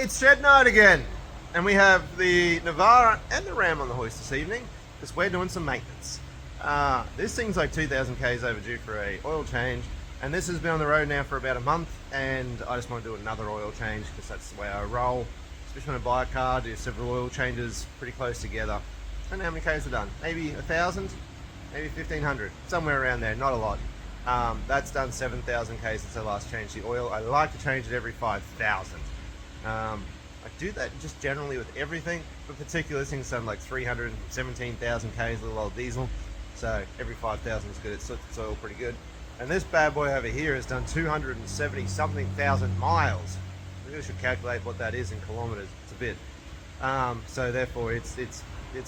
It's shed night again, and we have the Navara and the Ram on the hoist this evening because we're doing some maintenance. This thing's like 2,000 k's overdue for a oil change, and this has been on the road now for about a month, and I just want to do another oil change because that's the way I roll. Especially when I buy a car, do several oil changes pretty close together. I don't know how many k's are done. Maybe 1,000, maybe 1,500, somewhere around there. Not a lot. That's done 7,000 k's since I last changed the oil. I like to change it every 5,000. I do that just generally with everything, but particularly this thing's done like 317,000 k's, little old diesel, so every 5,000 is good. It suits its oil pretty good. And this bad boy over here has done 270 something thousand miles. I really should calculate what that is in kilometers. It's a bit. So therefore it's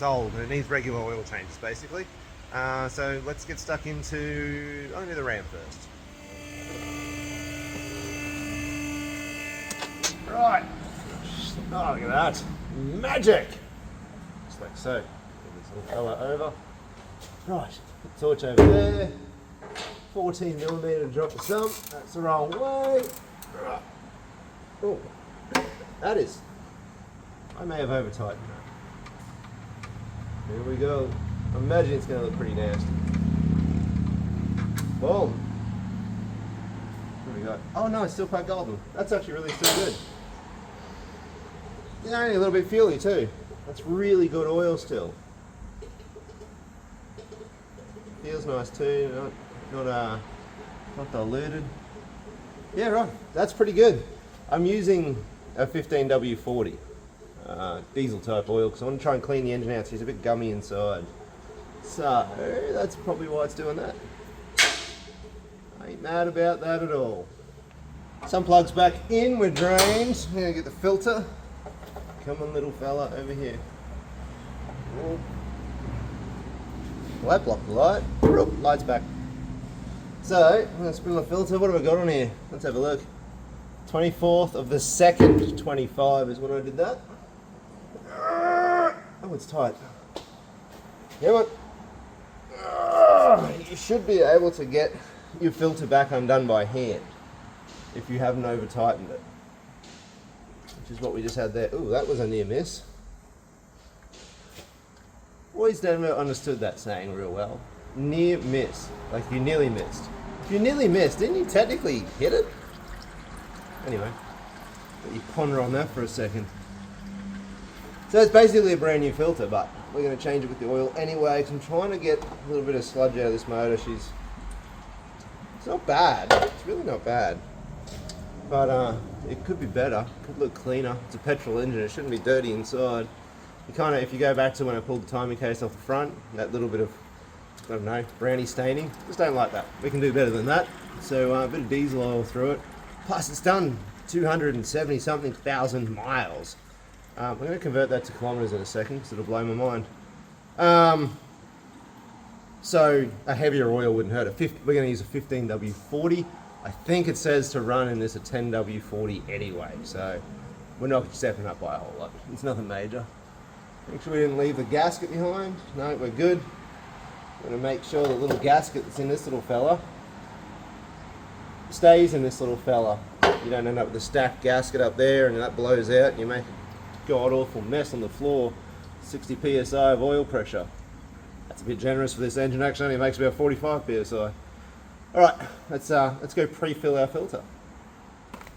old and it needs regular oil changes basically. So let's get stuck into, I'm gonna do the Ram first. Right. Oh, look at that. Magic! Just like so. Get this little fella over. Right. Put the torch over there. 14mm to drop the sump. That's the wrong way. Right. Oh. That is. I may have over tightened that. Here we go. I imagine it's going to look pretty nasty. Boom. What do we got? Oh no, it's still quite golden. That's actually really still good. Yeah, only a little bit fuely too. That's really good oil still. Feels nice too, not diluted. Yeah, right. That's pretty good. I'm using a 15W40 diesel type oil because I want to try and clean the engine out. So it's a bit gummy inside. So that's probably why it's doing that. I ain't mad about that at all. Some plugs back in, we're drained. I'm gonna get the filter. Come on, little fella, over here. Oh. Well, that blocked the light. Light's back. So, I'm going to spin the filter. What have I got on here? Let's have a look. 24th of the 2nd, 25 is when I did that. Oh, it's tight. Come on. You should be able to get your filter back undone by hand if you haven't over tightened it. Which is what we just had there. Ooh, that was a near miss. Always never understood that saying real well. Near miss. Like you nearly missed. If you nearly missed, didn't you technically hit it? Anyway, let you ponder on that for a second. So it's basically a brand new filter, but we're going to change it with the oil anyway because I'm trying to get a little bit of sludge out of this motor. It's not bad. It's really not bad. But it could be better, could look cleaner. It's a petrol engine, it shouldn't be dirty inside. You kind of, if you go back to when I pulled the timing case off the front, that little bit of, I don't know, brownie staining, just don't like that. We can do better than that. So a bit of diesel oil through it. Plus it's done 270 something thousand miles. I'm going to convert that to kilometers in a second because it'll blow my mind. So a heavier oil wouldn't hurt. We're going to use a 15W40. I think it says to run in this a 10W40 anyway, so we're not stepping up by a whole lot. It's nothing major. Make sure we didn't leave the gasket behind. No, we're good. I'm going to make sure the little gasket that's in this little fella stays in this little fella. You don't end up with a stacked gasket up there and that blows out and you make a god-awful mess on the floor. 60 psi of oil pressure. That's a bit generous for this engine, actually only makes about 45 psi. Alright, let's go pre-fill our filter.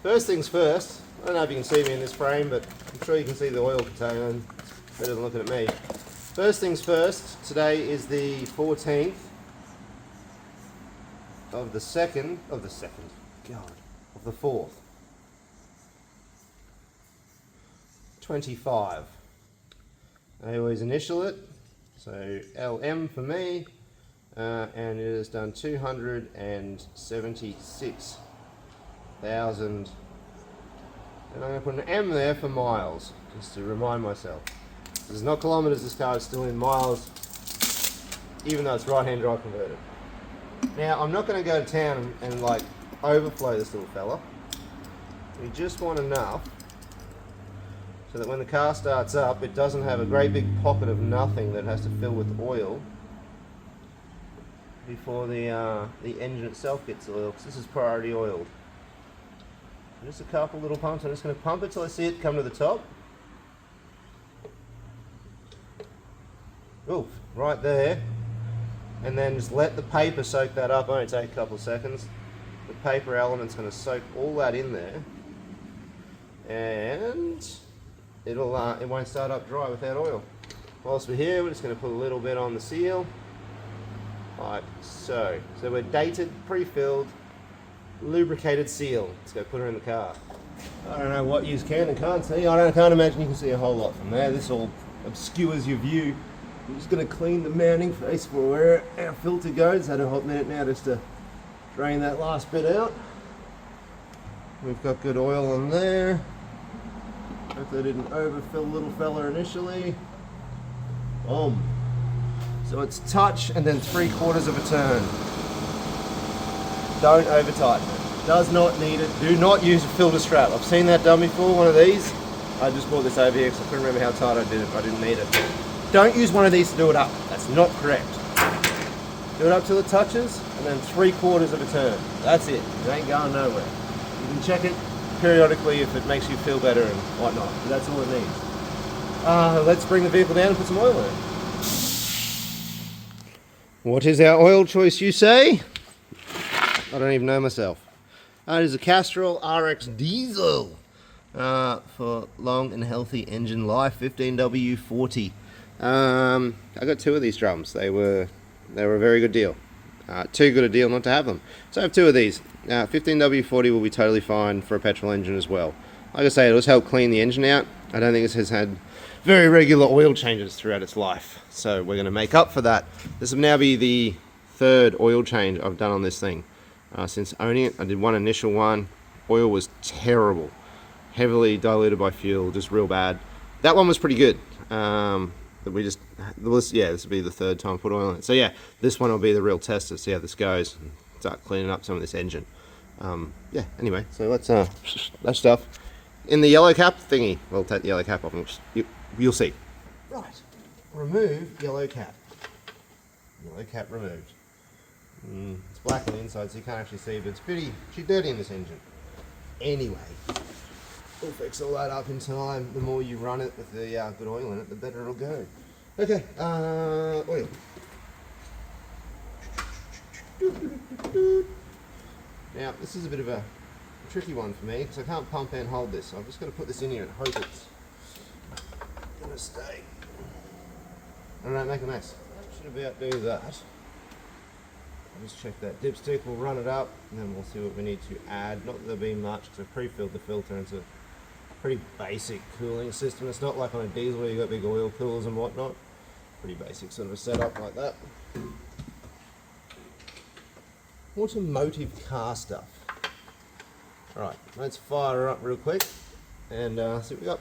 First things first, I don't know if you can see me in this frame, but I'm sure you can see the oil container better than looking at me. First things first, today is the 14th of the 4th. 25. I always initial it, so LM for me. And it has done 276,000, and I'm going to put an M there for miles, just to remind myself. This is not kilometers, this car is still in miles, even though it's right-hand drive converted. Now, I'm not going to go to town and like overflow this little fella. We just want enough so that when the car starts up, it doesn't have a great big pocket of nothing that it has to fill with oil before the engine itself gets oiled, because this is priority oiled. Just a couple little pumps. I'm just going to pump it till I see it come to the top. Oof, right there. And then just let the paper soak that up. Only take a couple of seconds. The paper element's going to soak all that in there. And it won't start up dry without oil. Whilst we're here, we're just going to put a little bit on the seal. Like so. So we're dated, pre-filled, lubricated seal. Let's go put her in the car. I don't know what you can and can't see. I can't imagine you can see a whole lot from there. This all obscures your view. I'm just going to clean the mounting face for where our filter goes. Had a hot minute now just to drain that last bit out. We've got good oil on there. Hopefully I didn't overfill little fella initially. Boom. So it's touch and then 3/4 of a turn. Don't over tighten it. Does not need it. Do not use a filter strap. I've seen that done before, one of these. I just bought this over here because I couldn't remember how tight I did it. I didn't need it. Don't use one of these to do it up. That's not correct. Do it up till it touches and then 3/4 of a turn. That's it. It ain't going nowhere. You can check it periodically if it makes you feel better and whatnot. But that's all it needs. Let's bring the vehicle down and put some oil in it. What is our oil choice, you say? I don't even know myself. It is a Castrol RX diesel for long and healthy engine life, 15W40. I got 2 of these drums. They were a very good deal. Too good a deal not to have them. So I have 2 of these. 15W40 will be totally fine for a petrol engine as well. Like I say, it'll just help clean the engine out. I don't think it has had very regular oil changes throughout its life. So we're going to make up for that. This will now be the 3rd oil change I've done on this thing. Since owning it, I did one initial one. Oil was terrible. Heavily diluted by fuel, just real bad. That one was pretty good. This will be the 3rd time I put oil in it. So yeah, this one will be the real test to see how this goes and start cleaning up some of this engine. Anyway, so let's that stuff in the yellow cap thingy. We'll take the yellow cap off and you'll see. Right, remove yellow cap. Yellow cap removed. It's black on the inside, so you can't actually see, but it's pretty dirty in this engine. Anyway, we'll fix all that up in time. The more you run it with the good oil in it, the better it'll go. Okay, oil. Now, this is a bit of a tricky one for me because I can't pump and hold this, so I'm just going to put this in here and hope it's going to stay. I don't make a mess. I should about do that. I'll just check that dipstick, we'll run it up and then we'll see what we need to add. Not that there'll be much because I've pre-filled the filter into a pretty basic cooling system. It's not like on a diesel where you've got big oil coolers and whatnot. Pretty basic sort of a setup like that. Automotive car stuff. Alright, let's fire her up real quick and see what we got.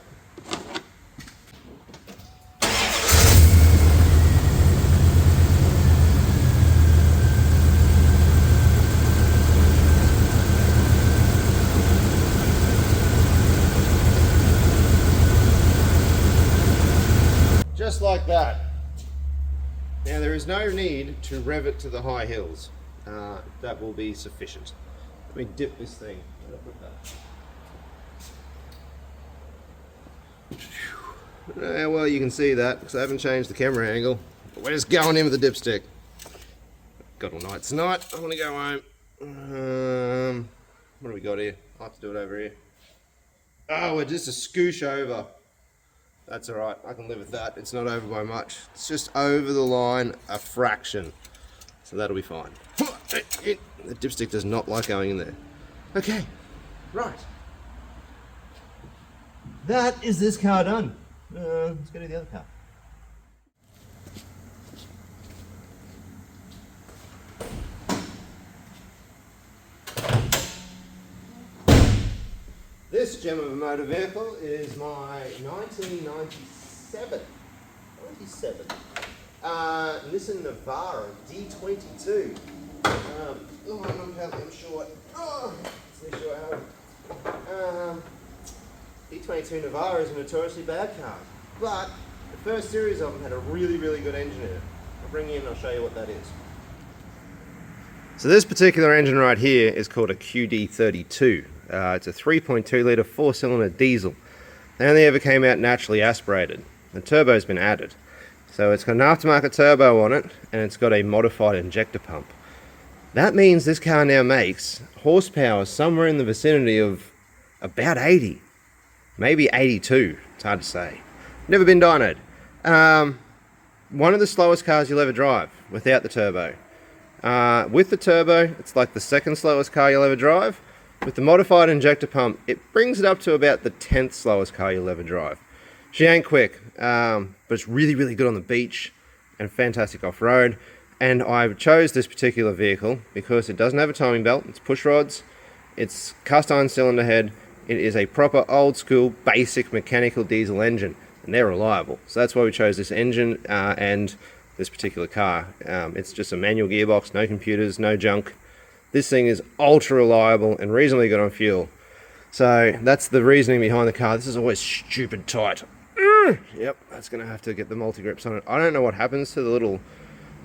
Just like that. Now there is no need to rev it to the high hills. That will be sufficient. Let me dip this thing. Well, you can see that because I haven't changed the camera angle. But we're just going in with the dipstick. Got all night tonight. I want to go home. What do we got here? I'll have to do it over here. Oh, we're just a scoosh over. That's alright, I can live with that. It's not over by much. It's just over the line a fraction. So that'll be fine. The dipstick does not like going in there. Okay, right. That is this car done. Let's go to the other car. This gem of a motor vehicle is my 1997 Nissan Navara D22. I'm short. Let's see how. D22 Navara is a notoriously bad car, but the first series of them had a really, really good engine in it. I'll bring you in and I'll show you what that is. So this particular engine right here is called a QD32. It's a 3.2 litre 4-cylinder diesel. They only ever came out naturally aspirated. The turbo's been added. So it's got an aftermarket turbo on it, and it's got a modified injector pump. That means this car now makes horsepower somewhere in the vicinity of about 80, maybe 82. It's hard to say. Never been dynoed. One of the slowest cars you'll ever drive without the turbo. With the turbo, it's like the second slowest car you'll ever drive. With the modified injector pump, it brings it up to about the 10th slowest car you'll ever drive. She ain't quick, but it's really, really good on the beach and fantastic off-road. And I chose this particular vehicle because it doesn't have a timing belt, it's push rods, it's cast iron cylinder head, it is a proper old school basic mechanical diesel engine, and they're reliable. So that's why we chose this engine and this particular car. It's just a manual gearbox, no computers, no junk. This thing is ultra reliable and reasonably good on fuel. So that's the reasoning behind the car. This is always stupid tight. Yep, that's going to have to get the multi-grips on it. I don't know what happens to the little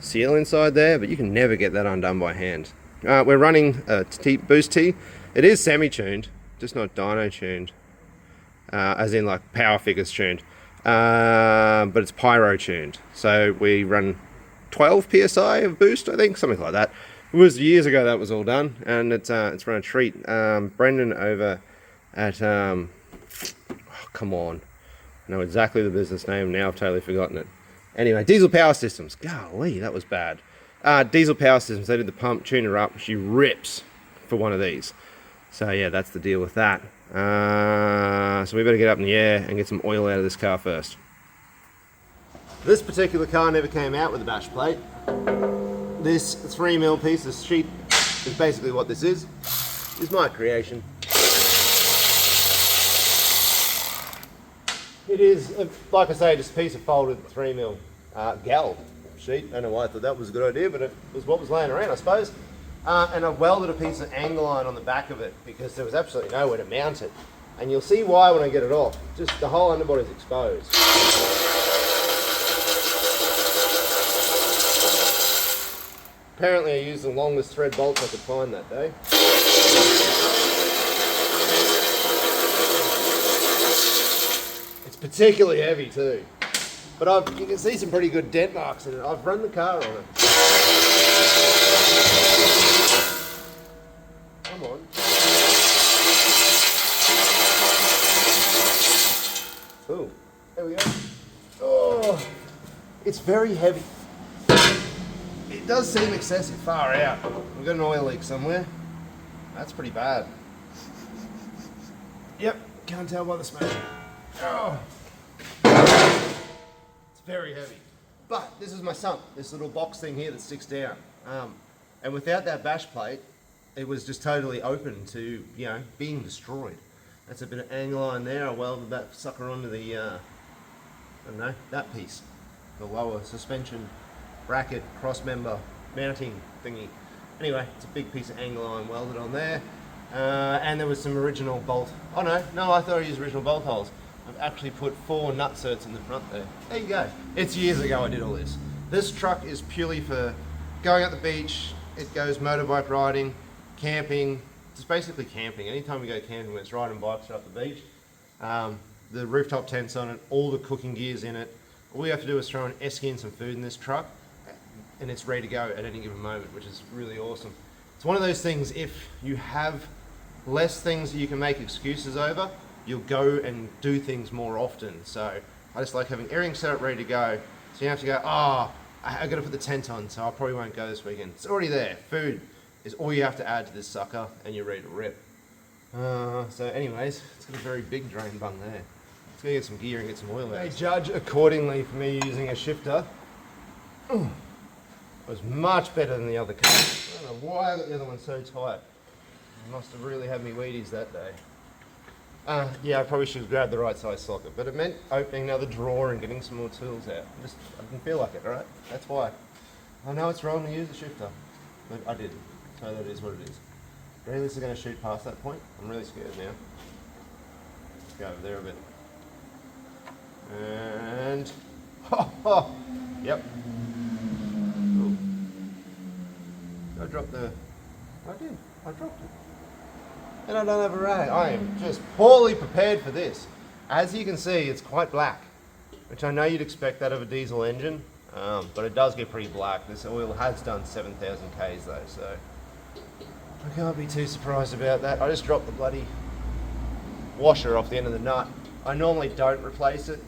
seal inside there, but you can never get that undone by hand. We're running a boost T. It is semi-tuned, just not dyno tuned, as in like power figures tuned, but it's pyro tuned. So we run 12 psi of boost, I think, something like that. It was years ago that was all done, and it's run a treat. Brendan over at come on, I know exactly the business name now. I've totally forgotten it. Anyway, Diesel Power Systems. Golly, that was bad. Diesel Power Systems. They did the pump, tune her up. She rips for one of these. So yeah, that's the deal with that. So we better get up in the air and get some oil out of this car first. This particular car never came out with a bash plate. This 3mm piece of sheet is basically what this is. It's my creation. It is, like I say, just a piece of folded 3mm gal sheet. I don't know why I thought that was a good idea, but it was what was laying around, I suppose. And I've welded a piece of angle iron on the back of it because there was absolutely nowhere to mount it. And you'll see why when I get it off. Just the whole underbody is exposed. Apparently I used the longest thread bolts I could find that day. It's particularly heavy too. But you can see some pretty good dent marks in it. I've run the car on it. Come on. Ooh, there we go. Oh, it's very heavy. It does seem excessive far out. We've got an oil leak somewhere. That's pretty bad. Yep, can't tell by the smoke. Oh. It's very heavy. But this is my sump, this little box thing here that sticks down. And without that bash plate, it was just totally open to, you know, being destroyed. That's a bit of angle iron there. I welded that sucker onto the, I don't know, that piece. The lower suspension bracket, cross member, mounting thingy. Anyway, it's a big piece of angle iron welded on there. And there was some original bolt. Oh no, I thought I used original bolt holes. I've actually put 4 nut certs in the front there. There you go. It's years ago I did all this. This truck is purely for going up the beach. It goes motorbike riding, camping. It's basically camping. Anytime we go camping, it's riding bikes up the beach. The rooftop tent's on it, all the cooking gear's in it. All we have to do is throw an esky and some food in this truck, and it's ready to go at any given moment, which is really awesome. It's one of those things, if you have less things that you can make excuses over, you'll go and do things more often. So I just like having everything set up ready to go. So you have to go, oh, I gotta put the tent on, so I probably won't go this weekend. It's already there. Food is all you have to add to this sucker, and you're ready to rip. So anyways, it's got a very big drain bung there. Let's go get some gear and get some oil out. They judge accordingly for me using a shifter. It was much better than the other car. I don't know why I got the other one so tight. I must have really had me Wheaties that day. Yeah, I probably should have grabbed the right size socket, but it meant opening another drawer and getting some more tools out. I didn't feel like it, right? That's why. I know it's wrong to use a shifter, but I did. So that is what it is. Really, this is going to shoot past that point. I'm really scared now. Let's go over there a bit. And, yep. Ooh. I dropped the, I did, I dropped it. and I don't have a rag. I am just poorly prepared for this. As you can see, it's quite black, which I know you'd expect that of a diesel engine, but it does get pretty black. This oil has done 7,000 Ks though, so I can't be too surprised about that. I just dropped the bloody washer off the end of the nut. I normally don't replace it.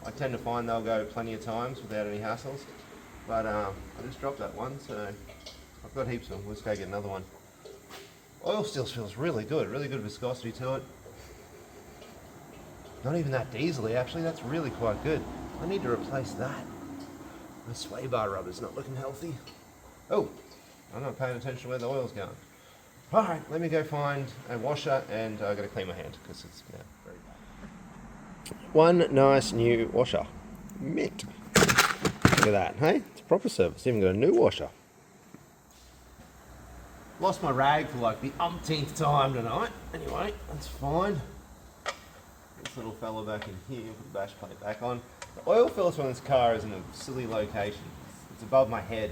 I tend to find they'll go plenty of times without any hassles, but I just dropped that one, so I've got heaps of them. Let's go get another one. Oil still feels really good viscosity to it. Not even that diesely, actually. That's really quite good. I need to replace that. My sway bar rubber's not looking healthy. Oh, I'm not paying attention to where the oil's going. All right, let me go find a washer, and I've got to clean my hand because it's very bad. One nice new washer. Mint. Look at that, hey? It's a proper service. Even got a new washer. Lost my rag for like the umpteenth time tonight. Anyway, that's fine. This little fella back in here, put the bash plate back on. The oil filter on this car is in a silly location. It's above my head.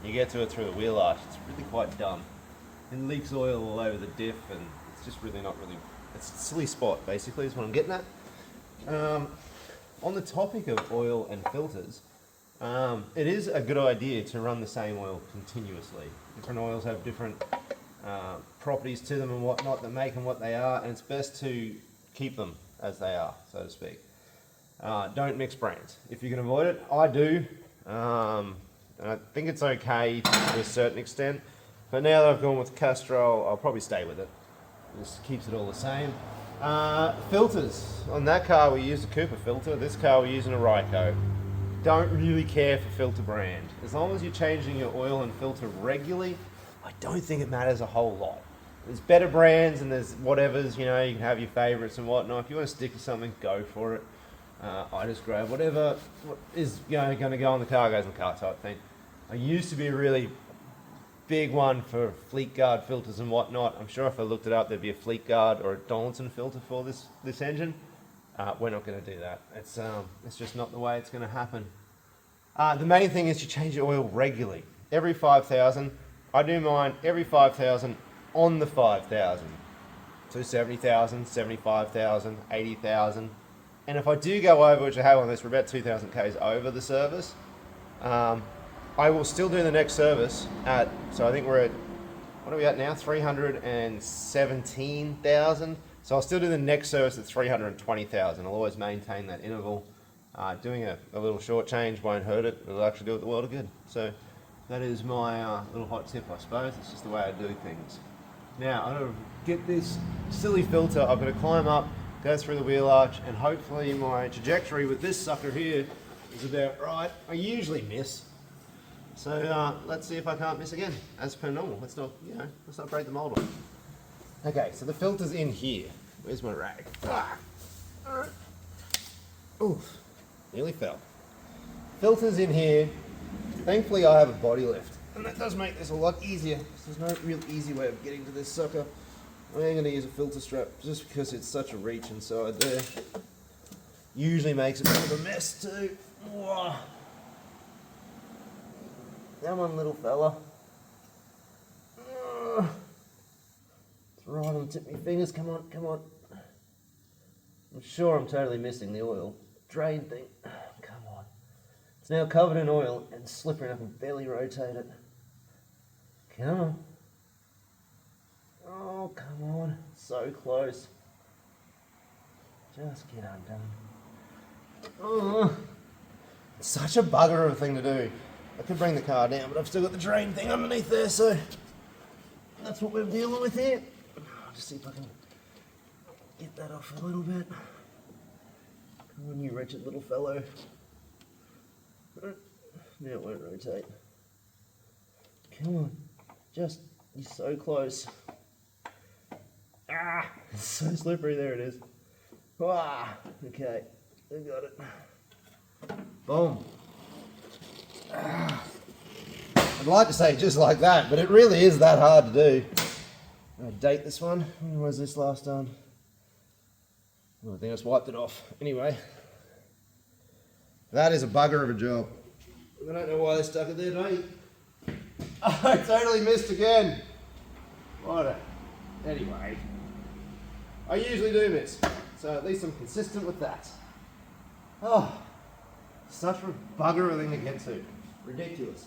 You get to it through the wheel arch. It's really quite dumb. It leaks oil all over the diff, and it's just really not really. It's a silly spot, basically, is what I'm getting at. On the topic of oil and filters, it is a good idea to run the same oil continuously. Different oils have different properties to them and whatnot that make them what they are, and it's best to keep them as they are, so to speak. Don't mix brands. If you can avoid it, I do. And I think it's okay to a certain extent, but now that I've gone with Castrol, I'll probably stay with it. It just keeps it all the same. Filters. On that car we used a Cooper filter, this car we're using a Ryco. Don't really care for filter brand. As long as you're changing your oil and filter regularly, I don't think it matters a whole lot. There's better brands and there's whatevers, you know, you can have your favorites and whatnot. If you want to stick to something, go for it. I just grab whatever is going to go on the car, goes in the car type thing. I used to be a really big one for Fleet Guard filters and whatnot. I'm sure if I looked it up, there'd be a Fleet Guard or a Donaldson filter for this engine. We're not going to do that. It's just not the way it's going to happen. The main thing is you change your oil regularly. Every 5,000. I do mine every 5,000 on the 5,000. So 70,000, 75,000, 80,000. And if I do go over, which I have on this, we're about 2,000 Ks over the service, I will still do the next service at, so I think we're at, what are we at now? 317,000. So I'll still do the next service at 320,000. I'll always maintain that interval. Doing a little short change won't hurt it. It'll actually do it the world of good. So that is my little hot tip, I suppose. It's just the way I do things. Now, I'm going to get this silly filter. I'm going to climb up, go through the wheel arch, and hopefully my trajectory with this sucker here is about right. I usually miss. So let's see if I can't miss again, as per normal. Let's not break the mold on. Okay, so the filter's in here. Where's my rag? Oof, nearly fell. Filter's in here. Thankfully I have a body lift, and that does make this a lot easier. There's no real easy way of getting to this sucker. I am going to use a filter strap just because it's such a reach inside there. Usually makes a bit of a mess too. Whoa. Come on, little fella. It's right on the tip of my fingers. Come on, come on. I'm sure I'm totally missing the oil drain thing. Come on. It's now covered in oil and slippery, and I can barely rotate it. Come on. Oh, come on. So close. Just get undone. Oh, it's such a bugger of a thing to do. I could bring the car down, but I've still got the drain thing underneath there, so that's what we're dealing with here. I'll just see if I can get that off a little bit. Come on, you wretched little fellow. Now it won't rotate. Come on. Just, you're so close. Ah, it's so slippery. There it is. Ah, okay, I got it. Boom. Ah. I'd like to say just like that, but it really is that hard to do. I'm gonna date this one. When was this last done? Oh, I think I just wiped it off. Anyway, that is a bugger of a job. I don't know why they stuck it there, don't you? I totally missed again. What a... Anyway, I usually do miss. So at least I'm consistent with that. Oh, such a bugger of a thing to get to. Ridiculous.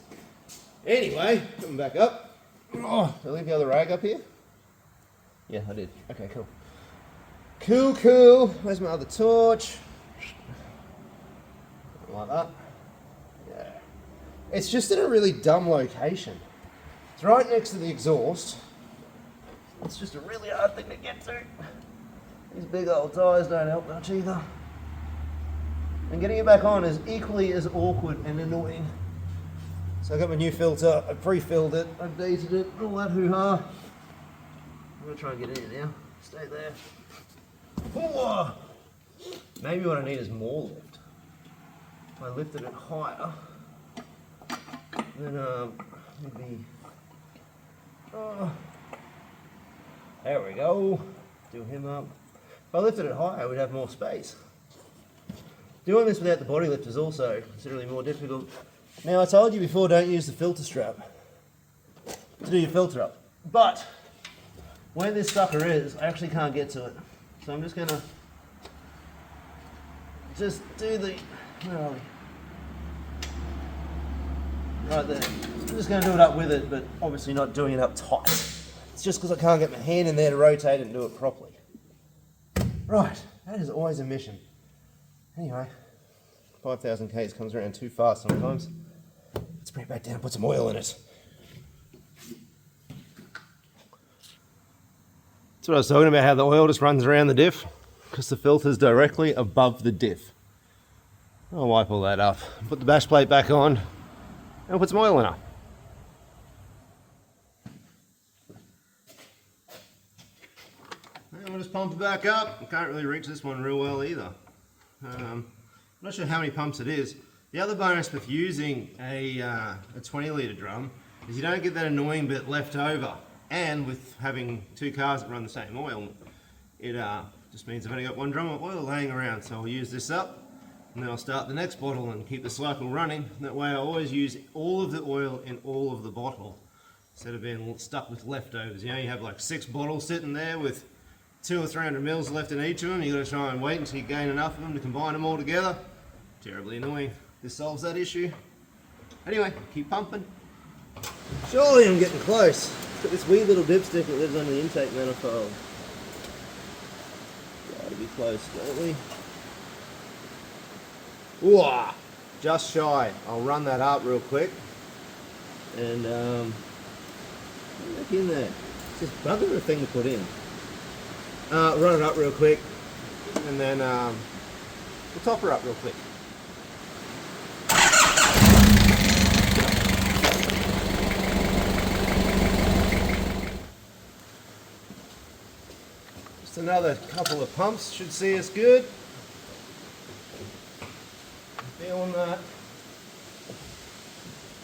Anyway, coming back up. Oh, did I leave the other rag up here? Yeah, I did. Okay, cool. Cool. Where's my other torch? Like that. Yeah. It's just in a really dumb location. It's right next to the exhaust. It's just a really hard thing to get to. These big old tyres don't help much either. And getting it back on is equally as awkward and annoying. So I got my new filter, I pre-filled it, I've dated it, all that hoo-ha. I'm gonna try and get in here now. Stay there. Oh! Maybe what I need is more lift. If I lifted it higher, then maybe. Oh, there we go. Do him up. If I lifted it higher, we'd have more space. Doing this without the body lift is also considerably more difficult. Now, I told you before, don't use the filter strap to do your filter up. But where this sucker is, I actually can't get to it. So I'm just gonna do the, where are we? Right there. I'm just gonna do it up with it, but obviously not doing it up tight. It's just because I can't get my hand in there to rotate it and do it properly. Right, that is always a mission. Anyway, 5,000 Ks comes around too fast sometimes. Let's bring it back down and put some oil in it. That's what I was talking about, how the oil just runs around the diff, because the filter's directly above the diff. I'll wipe all that up, put the bash plate back on, and put some oil in it. And we'll just pump it back up. I can't really reach this one real well either. I'm not sure how many pumps it is. The other bonus with using a 20 litre drum is you don't get that annoying bit left over. And with having two cars that run the same oil, it just means I've only got one drum of oil laying around. So I'll use this up and then I'll start the next bottle and keep the cycle running. That way I always use all of the oil in all of the bottle instead of being stuck with leftovers. You know, you have like 6 bottles sitting there with 200 or 300 mils left in each of them. You've got to try and wait until you gain enough of them to combine them all together. Terribly annoying. This solves that issue. Anyway, keep pumping. Surely I'm getting close. It's got this wee little dipstick that lives under the intake manifold. Gotta be close, don't we? Ooh, just shy. I'll run that up real quick. And back in there. It's this bugger of a thing to put in. Run it up real quick, and then we'll top her up real quick. Just another couple of pumps should see us good. Feeling that.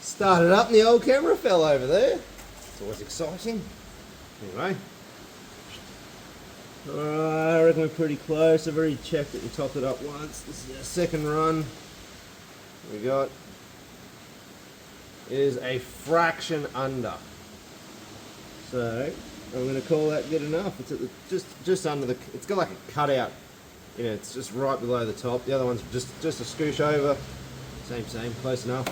Started up and the old camera fell over there. It's always exciting. Anyway. Alright, I reckon we're pretty close. I've already checked that we topped it up once. This is our second run. We got is a fraction under. So I'm going to call that good enough. It's at the, just under the. It's got like a cutout. You know, it's just right below the top. The other one's just a scoosh over. Same, close enough.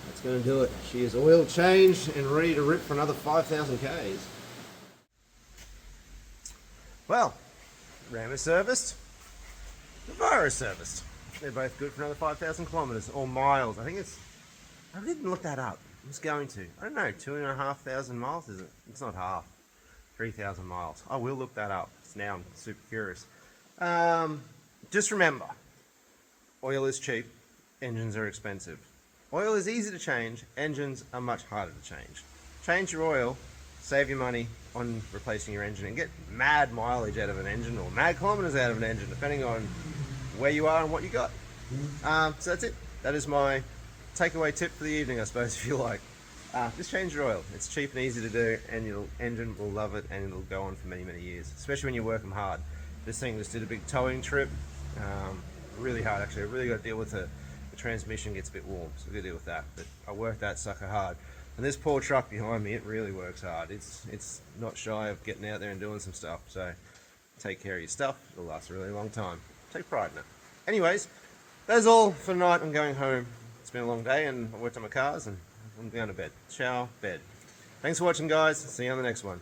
That's going to do it. She is oil changed and ready to rip for another 5,000 Ks. Well, Ram is serviced, Navara is serviced. They're both good for another 5,000 kilometres or miles. I think it's, I didn't look that up. I was going to. I don't know, 2,500 miles is it? It's not half. 3,000 miles. I will look that up. Now I'm super curious. Just remember, oil is cheap, engines are expensive. Oil is easy to change, engines are much harder to change. Change your oil, save your money on replacing your engine and get mad mileage out of an engine or mad kilometers out of an engine, depending on where you are and what you got. So that's it. That is my takeaway tip for the evening, I suppose, if you like. Just change your oil. It's cheap and easy to do, and your engine will love it, and it'll go on for many, many years, especially when you work them hard. This thing just did a big towing trip. Really hard, actually. I really got to deal with the transmission gets a bit warm, so I got to deal with that. But I worked that sucker hard. And this poor truck behind me, it really works hard. It's not shy of getting out there and doing some stuff. So take care of your stuff. It'll last a really long time. Take pride in it. Anyways, that's all for tonight. I'm going home. It's been a long day and I worked on my cars and I'm going to bed. Shower, bed. Thanks for watching, guys. See you on the next one.